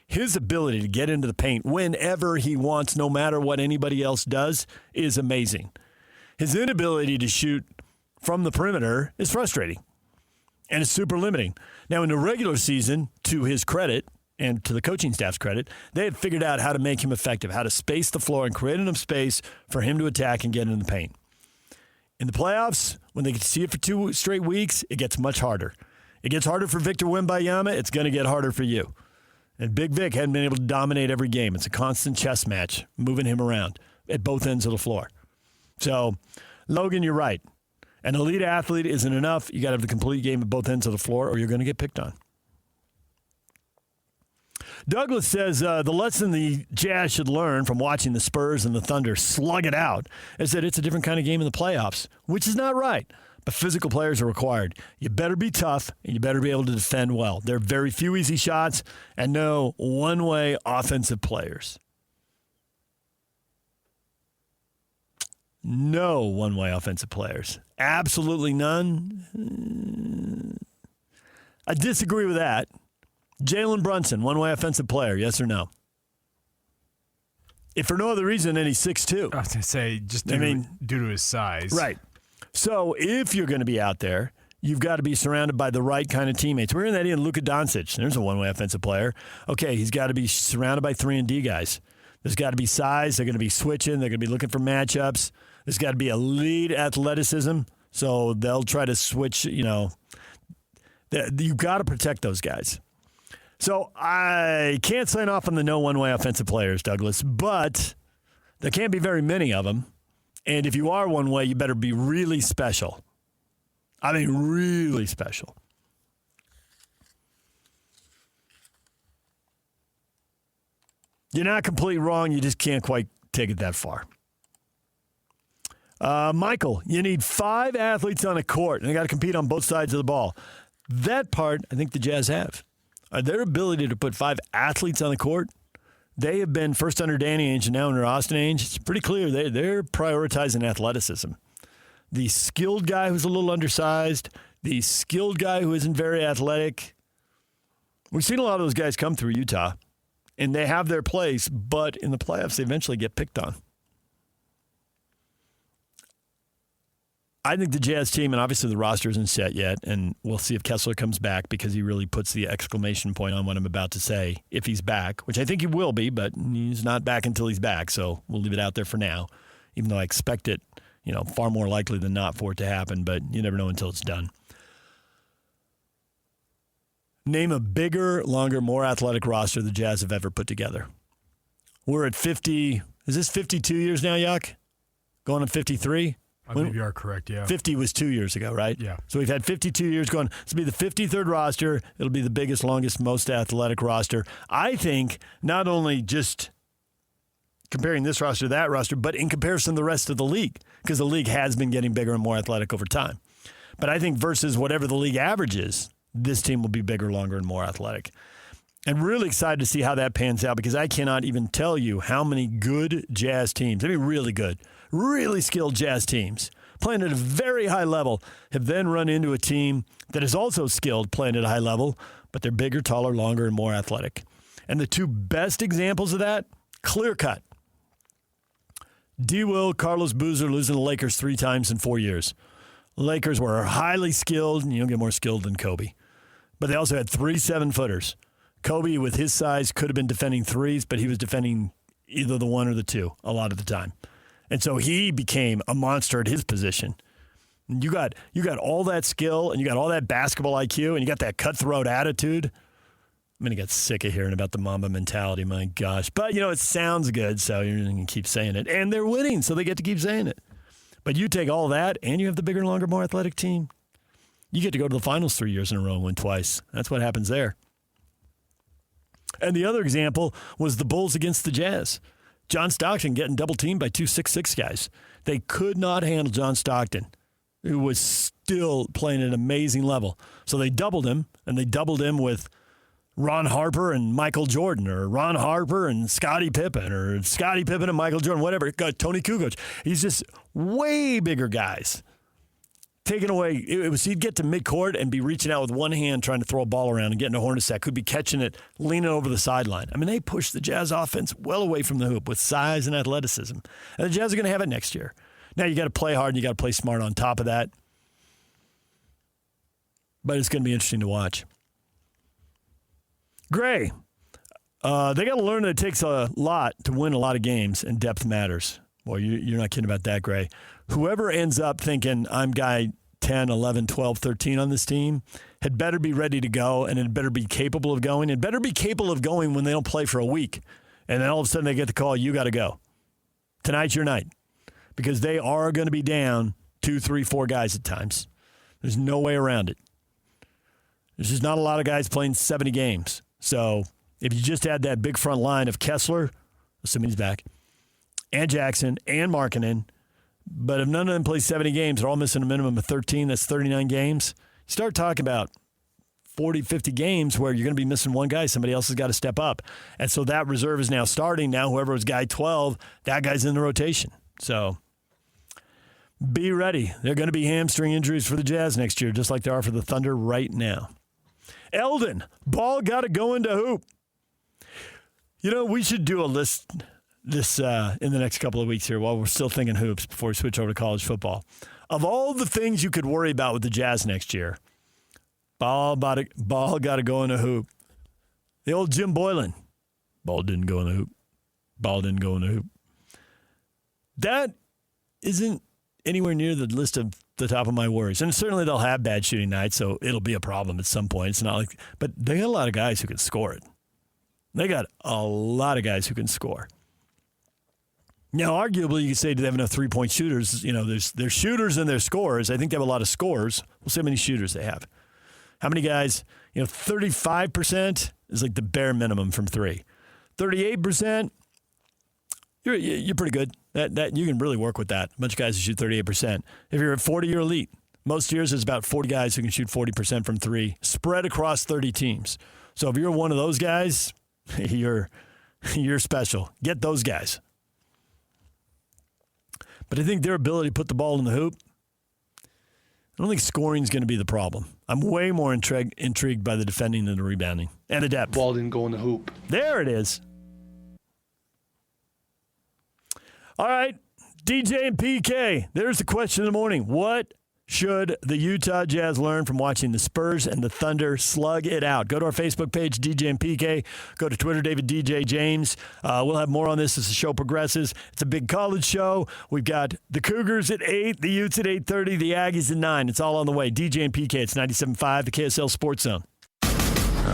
His ability to get into the paint whenever he wants, no matter what anybody else does, is amazing. His inability to shoot from the perimeter is frustrating. And it's super limiting. Now, in the regular season, to his credit and to the coaching staff's credit, they had figured out how to make him effective, how to space the floor and create enough space for him to attack and get in the paint. In the playoffs, when they can see it for 2 straight weeks, it gets much harder. It gets harder for Victor Wembanyama. It's going to get harder for you. And Big Vic hadn't been able to dominate every game. It's a constant chess match, moving him around at both ends of the floor. So, Logan, you're right. An elite athlete isn't enough. You got to have the complete game at both ends of the floor, or you're going to get picked on. Douglas says the lesson the Jazz should learn from watching the Spurs and the Thunder slug it out is that it's a different kind of game in the playoffs, which is not right. But physical players are required. You better be tough, and you better be able to defend well. There are very few easy shots and no one-way offensive players. No one-way offensive players. Absolutely none. I disagree with that. Jalen Brunson, one-way offensive player, yes or no? If for no other reason, then he's 6'2". I was going to say, just due to his size. Right. So if you're going to be out there, you've got to be surrounded by the right kind of teammates. We're in that in Luka Doncic. There's a one-way offensive player. Okay, he's got to be surrounded by 3-and-D guys. There's got to be size. They're going to be switching. They're going to be looking for matchups. There's got to be elite athleticism. So they'll try to switch, you've got to protect those guys. So I can't sign off on the no one-way offensive players, Douglas, but there can't be very many of them. And if you are one way, you better be really special. I mean, really special. You're not completely wrong. You just can't quite take it that far. Michael, you need 5 athletes on a court, and they got to compete on both sides of the ball. That part, I think the Jazz have. Their ability to put 5 athletes on the court, they have been first under Danny Ainge and now under Austin Ainge. It's pretty clear they're prioritizing athleticism. The skilled guy who's a little undersized, the skilled guy who isn't very athletic. We've seen a lot of those guys come through Utah, and they have their place, but in the playoffs, they eventually get picked on. I think the Jazz team, and obviously the roster isn't set yet, and we'll see if Kessler comes back because he really puts the exclamation point on what I'm about to say, if he's back, which I think he will be, but he's not back until he's back, so we'll leave it out there for now, even though I expect it, far more likely than not for it to happen, but you never know until it's done. Name a bigger, longer, more athletic roster the Jazz have ever put together. We're at 50, is this 52 years now, Yuck? Going on 53? I believe you are correct, yeah. 50 was 2 years ago, right? Yeah. So we've had 52 years going. This will be the 53rd roster. It'll be the biggest, longest, most athletic roster. I think not only just comparing this roster to that roster, but in comparison to the rest of the league, because the league has been getting bigger and more athletic over time. But I think versus whatever the league average is, this team will be bigger, longer, and more athletic. I'm really excited to see how that pans out because I cannot even tell you how many good Jazz teams, really good, really skilled Jazz teams playing at a very high level have then run into a team that is also skilled playing at a high level, but they're bigger, taller, longer, and more athletic. And the 2 best examples of that, clear cut. D. Will, Carlos Boozer losing the Lakers 3 times in 4 years. Lakers were highly skilled, and you don't get more skilled than Kobe. But they also had 3 7-footers. Kobe, with his size, could have been defending threes, but he was defending either the 1 or the 2 a lot of the time. And so he became a monster at his position. And you got all that skill, and you got all that basketball IQ, and you got that cutthroat attitude. I'm going to get sick of hearing about the Mamba mentality, my gosh. But, it sounds good, so you're going to keep saying it. And they're winning, so they get to keep saying it. But you take all that, and you have the bigger, longer, more athletic team. You get to go to the finals 3 years in a row and win twice. That's what happens there. And the other example was the Bulls against the Jazz. John Stockton getting double-teamed by 2 6'6" guys. They could not handle John Stockton, who was still playing at an amazing level. So they doubled him, and they doubled him with Ron Harper and Michael Jordan, or Ron Harper and Scottie Pippen, or Scottie Pippen and Michael Jordan, whatever. Tony Kukoc. He's just way bigger guys. Taken away, he'd get to midcourt and be reaching out with one hand trying to throw a ball around and getting a Hornacek, who'd be catching it, leaning over the sideline. I mean, they pushed the Jazz offense well away from the hoop with size and athleticism. And the Jazz are going to have it next year. Now you got to play hard and you got to play smart on top of that. But it's going to be interesting to watch. Gray, they got to learn that it takes a lot to win a lot of games, and depth matters. Boy, you're not kidding about that, Gray. Whoever ends up thinking I'm guy 10, 11, 12, 13 on this team had better be ready to go, and it better be capable of going. It better be capable of going when they don't play for a week. And then all of a sudden they get the call, you got to go. Tonight's your night. Because they are going to be down 2, 3, 4 guys at times. There's no way around it. There's just not a lot of guys playing 70 games. So if you just had that big front line of Kessler, assuming he's back, and Jackson, and Markkanen, but if none of them play 70 games, they're all missing a minimum of 13. That's 39 games. You start talking about 40, 50 games where you're going to be missing one guy. Somebody else has got to step up. And so that reserve is now starting. Now whoever was guy 12, that guy's in the rotation. So be ready. There are going to be hamstring injuries for the Jazz next year, just like there are for the Thunder right now. Eldon, ball got to go into hoop. We should do a list this in the next couple of weeks here while we're still thinking hoops before we switch over to college football. Of all the things you could worry about with the Jazz next year, ball got to go in a hoop. The old Jim Boylan, ball didn't go in the hoop. Ball didn't go in the hoop. That isn't anywhere near the list of the top of my worries. And certainly they'll have bad shooting nights, so it'll be a problem at some point. It's not like, but they got a lot of guys who can score it. They got a lot of guys who can score. Now, arguably, you could say, do they have enough three-point shooters? You know, there's shooters and there's scorers. I think they have a lot of scorers. We'll see how many shooters they have. How many guys, 35% is like the bare minimum from three. 38%, you're pretty good. That you can really work with that. A bunch of guys who shoot 38%. If you're at 40, you're elite. Most years, there's about 40 guys who can shoot 40% from three, spread across 30 teams. So if you're one of those guys, you're special. Get those guys. But I think their ability to put the ball in the hoop, I don't think scoring is going to be the problem. I'm way more intrigued by the defending than the rebounding and the depth. Ball didn't go in the hoop. There it is. All right, DJ and PK, there's the question of the morning. What should the Utah Jazz learn from watching the Spurs and the Thunder slug it out? Go to our Facebook page, DJ and PK. Go to Twitter, David DJ James. We'll have more on this as the show progresses. It's a big college show. We've got the Cougars at 8, the Utes at 8:30, the Aggies at 9. It's all on the way. DJ and PK, it's 97.5, the KSL Sports Zone.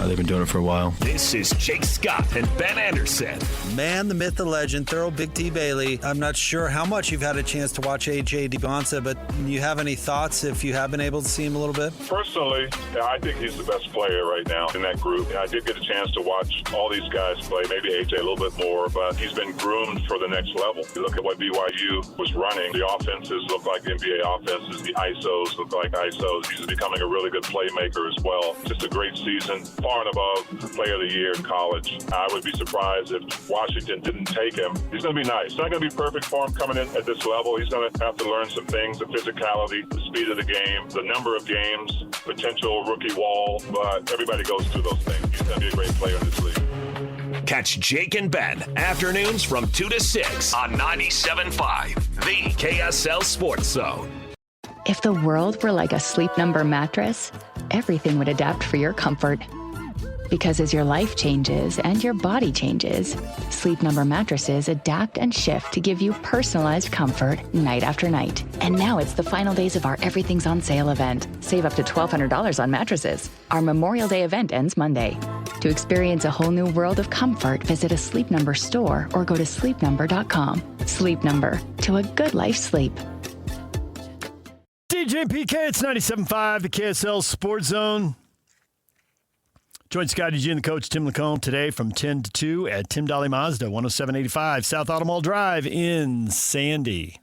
They've been doing it for a while. This is Jake Scott and Ben Anderson. Man, the myth, the legend, thorough Big T. Bailey. I'm not sure how much you've had a chance to watch A.J. DeBonsa, but you have any thoughts if you have been able to see him a little bit? Personally, I think he's the best player right now in that group. I did get a chance to watch all these guys play, maybe A.J. a little bit more, but he's been groomed for the next level. You look at what BYU was running. The offenses look like NBA offenses. The ISOs look like ISOs. He's becoming a really good playmaker as well. Just a great season. Far and above Player of the Year in college. I would be surprised if Washington didn't take him. He's going to be nice. It's not going to be perfect for him coming in at this level. He's going to have to learn some things, the physicality, the speed of the game, the number of games, potential rookie wall, but everybody goes through those things. He's going to be a great player in this league. Catch Jake and Ben afternoons from 2 to 6 on 97.5, the KSL Sports Zone. If the world were like a Sleep Number mattress, everything would adapt for your comfort. Because as your life changes and your body changes, Sleep Number mattresses adapt and shift to give you personalized comfort night after night. And now it's the final days of our Everything's on Sale event. Save up to $1,200 on mattresses. Our Memorial Day event ends Monday. To experience a whole new world of comfort, visit a Sleep Number store or go to sleepnumber.com. Sleep Number, to a good life sleep. DJ PK, it's 97.5, the KSL Sports Zone. Join Scotty G and the coach Tim Lacombe today from 10 to 2 at Tim Dolly Mazda, 10785 South Automall Drive in Sandy.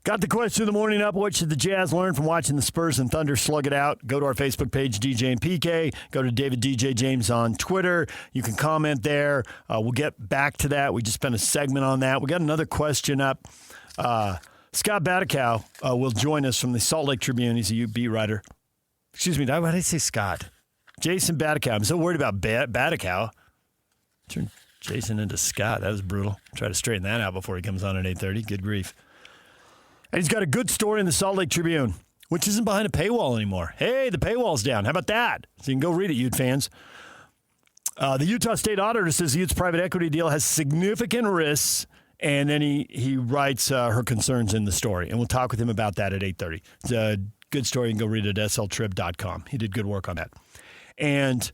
Got the question of the morning up. What should the Jazz learn from watching the Spurs and Thunder slug it out? Go to our Facebook page, DJ and PK. Go to David DJ James on Twitter. You can comment there. We'll get back to that. We just spent a segment on that. We got another question up. Scott Batakow will join us from the Salt Lake Tribune. He's a U beat writer. Excuse me, why did I say Scott? Jason Batakow. I'm so worried about Batakow. Turn Jason into Scott. That was brutal. Try to straighten that out before he comes on at 8:30. Good grief. And he's got a good story in the Salt Lake Tribune, which isn't behind a paywall anymore. Hey, the paywall's down. How about that? So you can go read it, Ute fans. The Utah State Auditor says the Utes private equity deal has significant risks, and then he writes her concerns in the story. And we'll talk with him about that at 8:30. It's a good story. You can go read it at sltrib.com. He did good work on that. And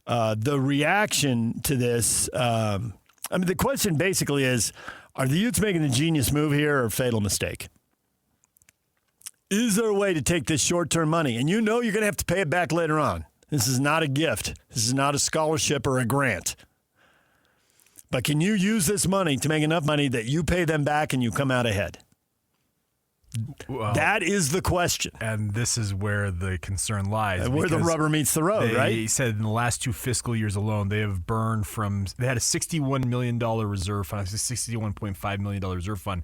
the reaction to this, the question basically is, are the Utes making a genius move here or a fatal mistake? Is there a way to take this short-term money? And you're going to have to pay it back later on. This is not a gift. This is not a scholarship or a grant. But can you use this money to make enough money that you pay them back and you come out ahead? Well, that is the question. And this is where the concern lies. Where the rubber meets the road, right? He said in the last 2 fiscal years alone, they have burned they had a $61 million reserve fund, $61.5 million reserve fund.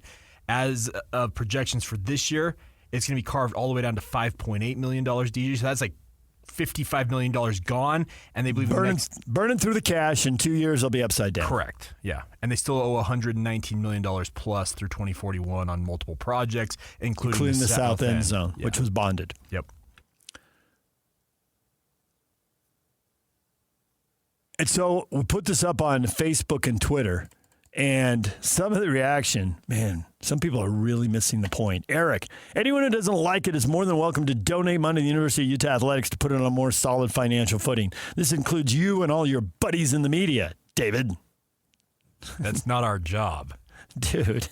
As of projections for this year, it's going to be carved all the way down to $5.8 million, DJ. So that's like $55 million gone, and they believe burning through the cash. In 2 years, they'll be upside down. Correct. Yeah, and they still owe $119 million plus through 2041 on multiple projects, including the South End zone, which was bonded. Yep. And so we put this up on Facebook and Twitter, and some of the reaction, man, some people are really missing the point. Eric, anyone who doesn't like it is more than welcome to donate money to the University of Utah Athletics to put it on a more solid financial footing. This includes you and all your buddies in the media, David. That's not our job. Dude.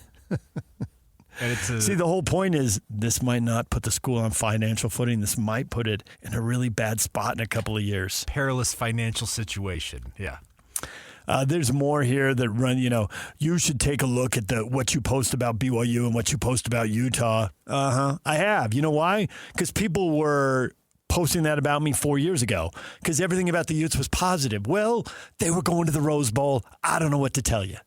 And See, the whole point is this might not put the school on financial footing. This might put it in a really bad spot in a couple of years. Perilous financial situation. Yeah. There's more here that run, you should take a look at what you post about BYU and what you post about Utah. I have. You know why? Because people were posting that about me 4 years ago because everything about the Utes was positive. Well, they were going to the Rose Bowl. I don't know what to tell you.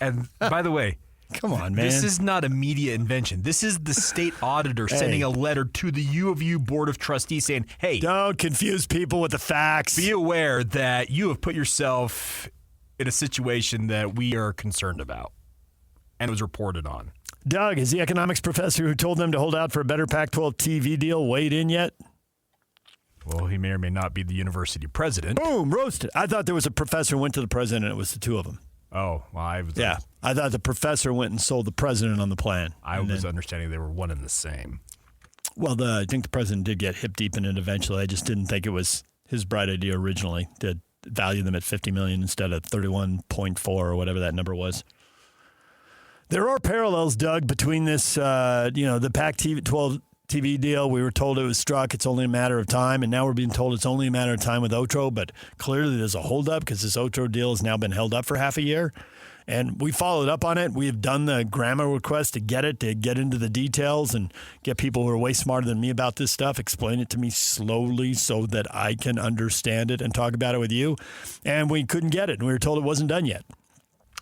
And by the way, come on, man. This is not a media invention. This is the state auditor sending a letter to the U of U Board of Trustees saying, hey, don't confuse people with the facts. Be aware that you have put yourself in a situation that we are concerned about. And it was reported on. Doug, is the economics professor who told them to hold out for a better Pac-12 TV deal weighed in yet? Well, he may or may not be the university president. Boom, roasted. I thought there was a professor who went to the president and it was the two of them. Oh, well, I thought the professor went and sold the president on the plan. I was understanding they were one and the same. Well, I think the president did get hip deep in it eventually. I just didn't think it was his bright idea originally to value them at $50 million instead of 31.4 or whatever that number was. There are parallels, Doug, between this, the Pac-12 TV deal. We were told it was struck. It's only a matter of time. And now we're being told it's only a matter of time with Otro. But clearly there's a holdup because this Otro deal has now been held up for half a year. And we followed up on it. We have done the grammar request to get into the details and get people who are way smarter than me about this stuff, explain it to me slowly so that I can understand it and talk about it with you. And we couldn't get it. And we were told it wasn't done yet.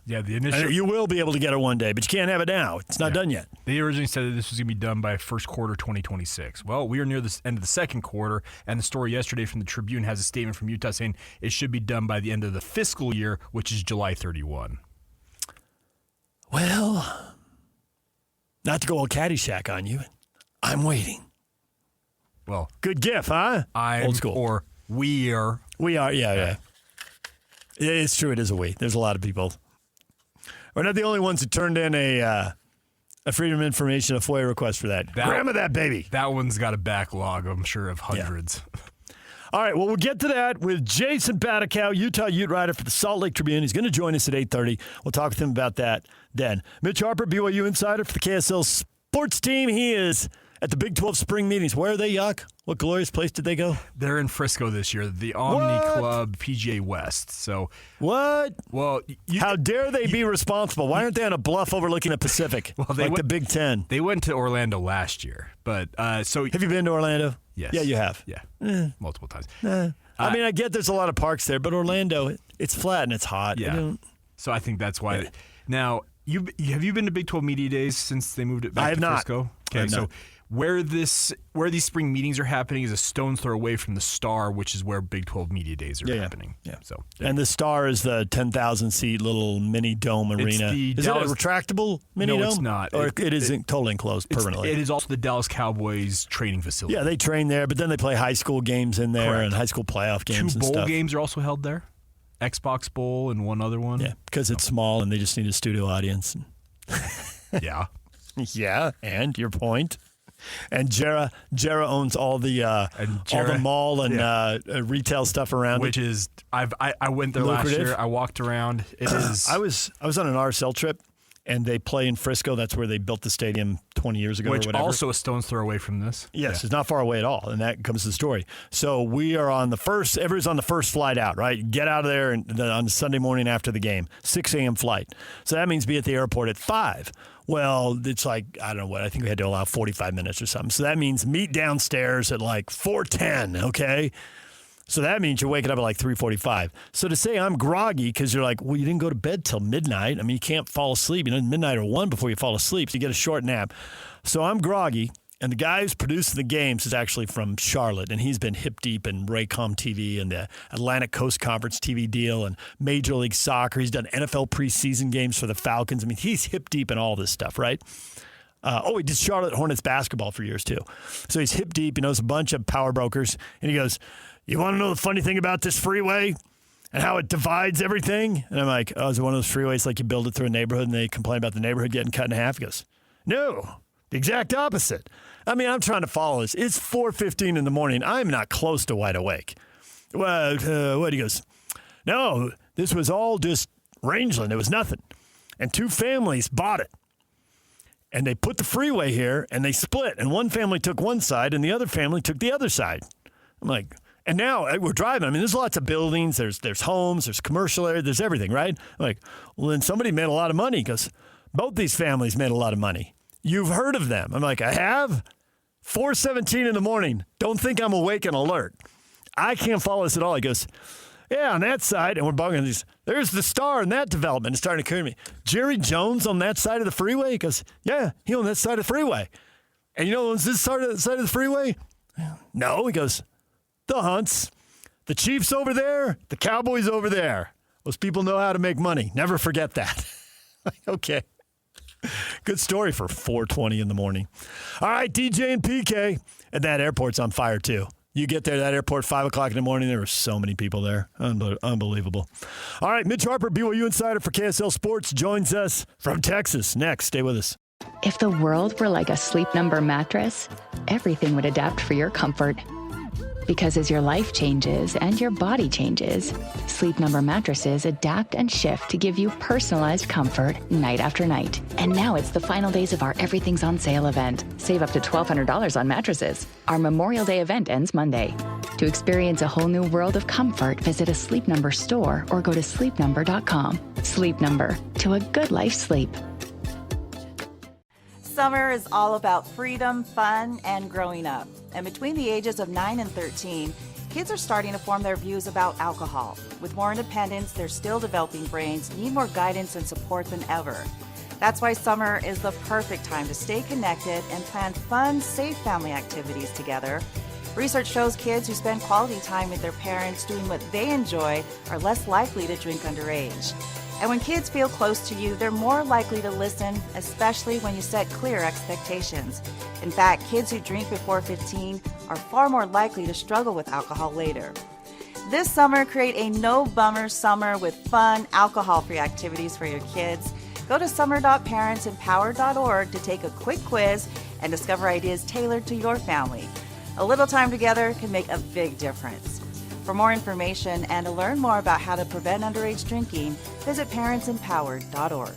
Yeah, the initial. You will be able to get it one day, but you can't have it now. It's not done yet. They originally said that this was going to be done by first quarter 2026. Well, we are near the end of the second quarter, and the story yesterday from the Tribune has a statement from Utah saying it should be done by the end of the fiscal year, which is July 31. Well, not to go all Caddyshack on you, I'm waiting. Well, good gif, huh? Old school. Or we are. We are, yeah. It's true, it is a we. There's a lot of people. We're not the only ones who turned in a Freedom of Information, a FOIA request for that. Grandma that baby. That one's got a backlog, I'm sure, of hundreds. Yeah. All right, well, we'll get to that with Jason Batakow, Utah Ute writer for the Salt Lake Tribune. He's going to join us at 8:30. We'll talk with him about that then. Mitch Harper, BYU insider for the KSL sports team. He is at the Big 12 spring meetings. Where are they, Yuck? What glorious place did they go? They're in Frisco this year, the Omni Club PGA West. So what? Well, how dare they be responsible? Why aren't they on a bluff overlooking the Pacific, the Big Ten? They went to Orlando last year, but so have you been to Orlando? Yes. Yeah, you have. Yeah, multiple times. I mean, I get there's a lot of parks there, but Orlando, it's flat and it's hot. Yeah. So I think that's why. Now, have you been to Big 12 Media Days since they moved it back to Frisco? Okay, so where these spring meetings are happening is a stone's throw away from the Star, which is where Big 12 Media Days are happening. Yeah. So and the Star is the 10,000-seat little mini dome arena. Is it a retractable mini dome? No, it's not. Or it is totally enclosed permanently. It is also the Dallas Cowboys training facility. Yeah, they train there, but then they play high school games in there and high school playoff games and stuff. 2 bowl games are also held there. Xbox Bowl and one other one. Yeah, because it's small and they just need a studio audience. Yeah. Yeah, and your point. And Jera owns all the mall and retail stuff around which it. Which is I went there lucrative. Last year. I walked around. It is. I was on an RSL trip, and they play in Frisco. That's where they built the stadium 20 years ago. Which or whatever. Also a stone's throw away from this. Yes, It's not far away at all, and that comes to the story. So we are on the first. Everybody's on the first flight out, right? Get out of there on Sunday morning after the game, 6 a.m. flight. So that means be at the airport at 5. Well, it's like, I don't know what, I think we had to allow 45 minutes or something. So that means meet downstairs at like 4:10, okay? So that means you're waking up at like 3:45. So to say I'm groggy because you're like, well, you didn't go to bed till midnight. I mean, you can't fall asleep. Midnight or 1 before you fall asleep, so you get a short nap. So I'm groggy, And the guy who's producing the games is actually from Charlotte, and he's been hip deep in Raycom TV and the Atlantic Coast Conference TV deal and Major League Soccer. He's done NFL preseason games for the Falcons. I mean, he's hip deep in all this stuff, right? He did Charlotte Hornets basketball for years, too. So he's hip deep. He knows a bunch of power brokers. And he goes, you want to know the funny thing about this freeway and how it divides everything? And I'm like, is it one of those freeways like you build it through a neighborhood and they complain about the neighborhood getting cut in half? He goes, no, the exact opposite. I mean, I'm trying to follow this. It's 4:15 in the morning. I'm not close to wide awake. Well, what? He goes, no, this was all just rangeland. It was nothing. And 2 families bought it. And they put the freeway here, and they split. And one family took one side, and the other family took the other side. I'm like, and now we're driving. I mean, there's lots of buildings. There's homes. There's commercial area. There's everything, right? I'm like, well, then somebody made a lot of money because both these families made a lot of money. You've heard of them. I'm like, I have? 4:17 in the morning. Don't think I'm awake and alert. I can't follow this at all. He goes, yeah, on that side, and we're bugging these. There's the Star in that development. It's starting to occur to me. Jerry Jones on that side of the freeway? He goes, yeah, he on that side of the freeway. And you know who owns this side of the freeway? No. He goes, the Hunts. The Chiefs over there, the Cowboys over there. Those people know how to make money. Never forget that. Okay. Good story for 4:20 in the morning. All right, DJ and PK. And that airport's on fire, too. You get there, that airport, 5 o'clock in the morning, there were so many people there. Unbelievable. All right, Mitch Harper, BYU Insider for KSL Sports, joins us from Texas. Next, stay with us. If the world were like a Sleep Number mattress, everything would adapt for your comfort. Because as your life changes and your body changes, Sleep Number mattresses adapt and shift to give you personalized comfort night after night. And now it's the final days of our Everything's on Sale event. Save up to $1,200 on mattresses. Our Memorial Day event ends Monday. To experience a whole new world of comfort, visit a Sleep Number store or go to sleepnumber.com. Sleep Number, to a good life sleep. Summer is all about freedom, fun, and growing up. And between the ages of 9 and 13, kids are starting to form their views about alcohol. With more independence, their still developing brains need more guidance and support than ever. That's why summer is the perfect time to stay connected and plan fun, safe family activities together. Research shows kids who spend quality time with their parents doing what they enjoy are less likely to drink underage. And when kids feel close to you, they're more likely to listen, especially when you set clear expectations. In fact, kids who drink before 15 are far more likely to struggle with alcohol later. This summer, create a no-bummer summer with fun, alcohol-free activities for your kids. Go to summer.parentsempowered.org to take a quick quiz and discover ideas tailored to your family. A little time together can make a big difference. For more information and to learn more about how to prevent underage drinking, visit parentsempowered.org.